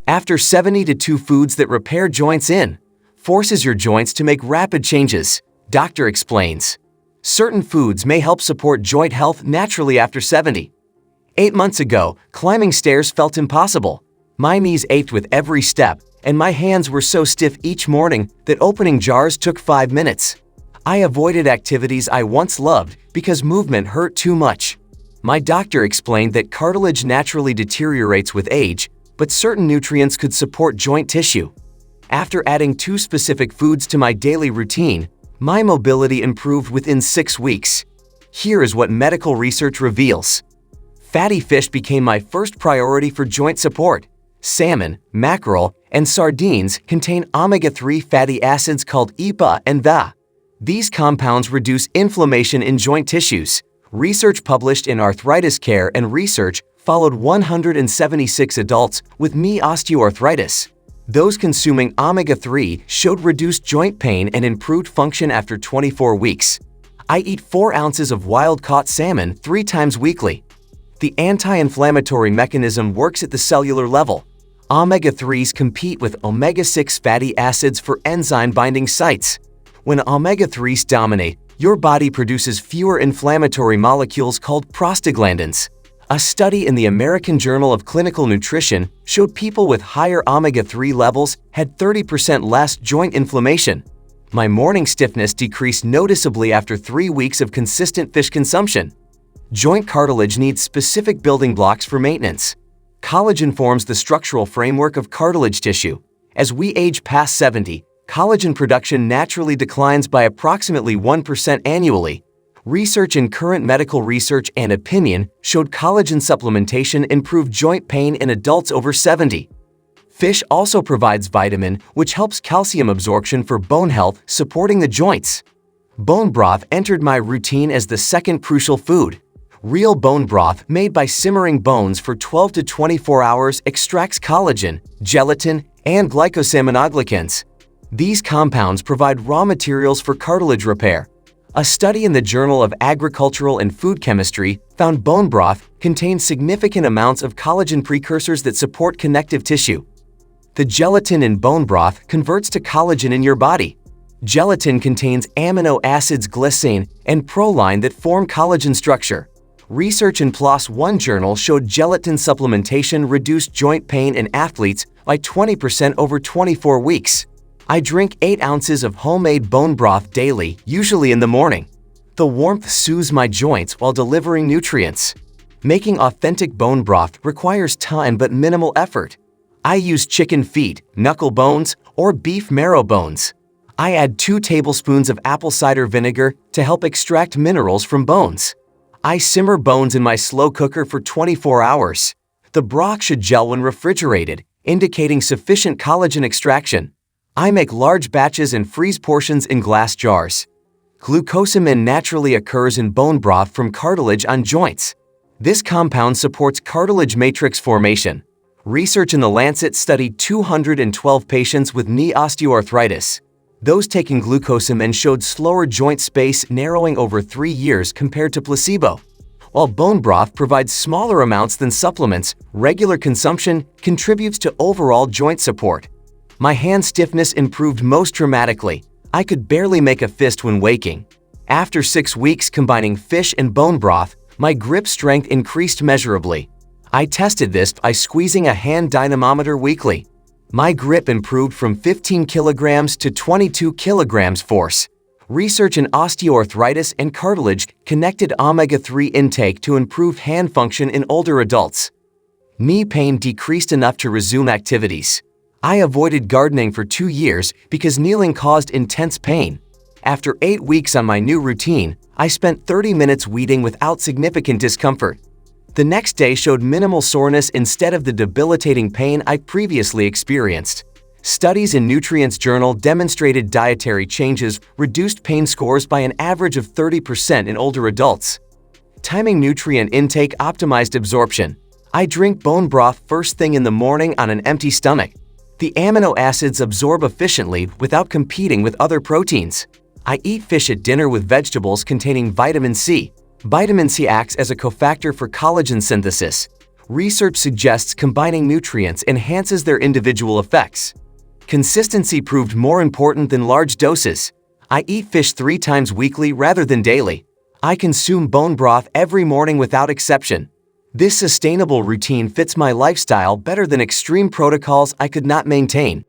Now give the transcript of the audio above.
After 72 foods that repair joints forces your joints to make rapid changes, doctor explains. Certain foods may help support joint health naturally after 70. 8 months ago, climbing stairs felt impossible. My knees ached with every step, and my hands were so stiff each morning that opening jars took 5 minutes. I avoided activities I once loved because movement hurt too much. My doctor explained that cartilage naturally deteriorates with age, but certain nutrients could support joint tissue. After adding 2 specific foods to my daily routine, my mobility improved within 6 weeks. Here is what medical research reveals. Fatty fish became my first priority for joint support. Salmon, mackerel, and sardines contain omega-3 fatty acids called EPA and VA. These compounds reduce inflammation in joint tissues. Research published in Arthritis Care and Research followed 176 adults with knee osteoarthritis. Those consuming omega-3 showed reduced joint pain and improved function after 24 weeks. I eat 4 ounces of wild-caught salmon 3 times weekly. The anti-inflammatory mechanism works at the cellular level. Omega-3s compete with omega-6 fatty acids for enzyme-binding sites. When omega-3s dominate, your body produces fewer inflammatory molecules called prostaglandins. A study in the American Journal of Clinical Nutrition showed people with higher omega-3 levels had 30% less joint inflammation. My morning stiffness decreased noticeably after 3 weeks of consistent fish consumption. Joint cartilage needs specific building blocks for maintenance. Collagen forms the structural framework of cartilage tissue. As we age past 70, collagen production naturally declines by approximately 1% annually. Research in Current Medical Research and Opinion showed collagen supplementation improved joint pain in adults over 70. Fish also provides vitamin, which helps calcium absorption for bone health, supporting the joints. Bone broth entered my routine as the second crucial food. Real bone broth made by simmering bones for 12 to 24 hours extracts collagen, gelatin, and glycosaminoglycans. These compounds provide raw materials for cartilage repair. A study in the Journal of Agricultural and Food Chemistry found bone broth contains significant amounts of collagen precursors that support connective tissue. The gelatin in bone broth converts to collagen in your body. Gelatin contains amino acids glycine and proline that form collagen structure. Research in PLOS One journal showed gelatin supplementation reduced joint pain in athletes by 20% over 24 weeks. I drink 8 ounces of homemade bone broth daily, usually in the morning. The warmth soothes my joints while delivering nutrients. Making authentic bone broth requires time but minimal effort. I use chicken feet, knuckle bones, or beef marrow bones. I add 2 tablespoons of apple cider vinegar to help extract minerals from bones. I simmer bones in my slow cooker for 24 hours. The broth should gel when refrigerated, indicating sufficient collagen extraction. I make large batches and freeze portions in glass jars. Glucosamine naturally occurs in bone broth from cartilage on joints. This compound supports cartilage matrix formation. Research in The Lancet studied 212 patients with knee osteoarthritis. Those taking glucosamine showed slower joint space narrowing over 3 years compared to placebo. While bone broth provides smaller amounts than supplements, regular consumption contributes to overall joint support. My hand stiffness improved most dramatically. I could barely make a fist when waking. After 6 weeks combining fish and bone broth, my grip strength increased measurably. I tested this by squeezing a hand dynamometer weekly. My grip improved from 15 kilograms to 22 kilograms force. Research in osteoarthritis and cartilage connected omega-3 intake to improve hand function in older adults. Knee pain decreased enough to resume activities. I avoided gardening for 2 years because kneeling caused intense pain. After 8 weeks on my new routine, I spent 30 minutes weeding without significant discomfort. The next day showed minimal soreness instead of the debilitating pain I previously experienced. Studies in Nutrients Journal demonstrated dietary changes reduced pain scores by an average of 30% in older adults. Timing nutrient intake optimized absorption. I drink bone broth first thing in the morning on an empty stomach. The amino acids absorb efficiently without competing with other proteins. I eat fish at dinner with vegetables containing vitamin C. Vitamin C acts as a cofactor for collagen synthesis. Research suggests combining nutrients enhances their individual effects. Consistency proved more important than large doses. I eat fish 3 times weekly rather than daily. I consume bone broth every morning without exception. This sustainable routine fits my lifestyle better than extreme protocols I could not maintain.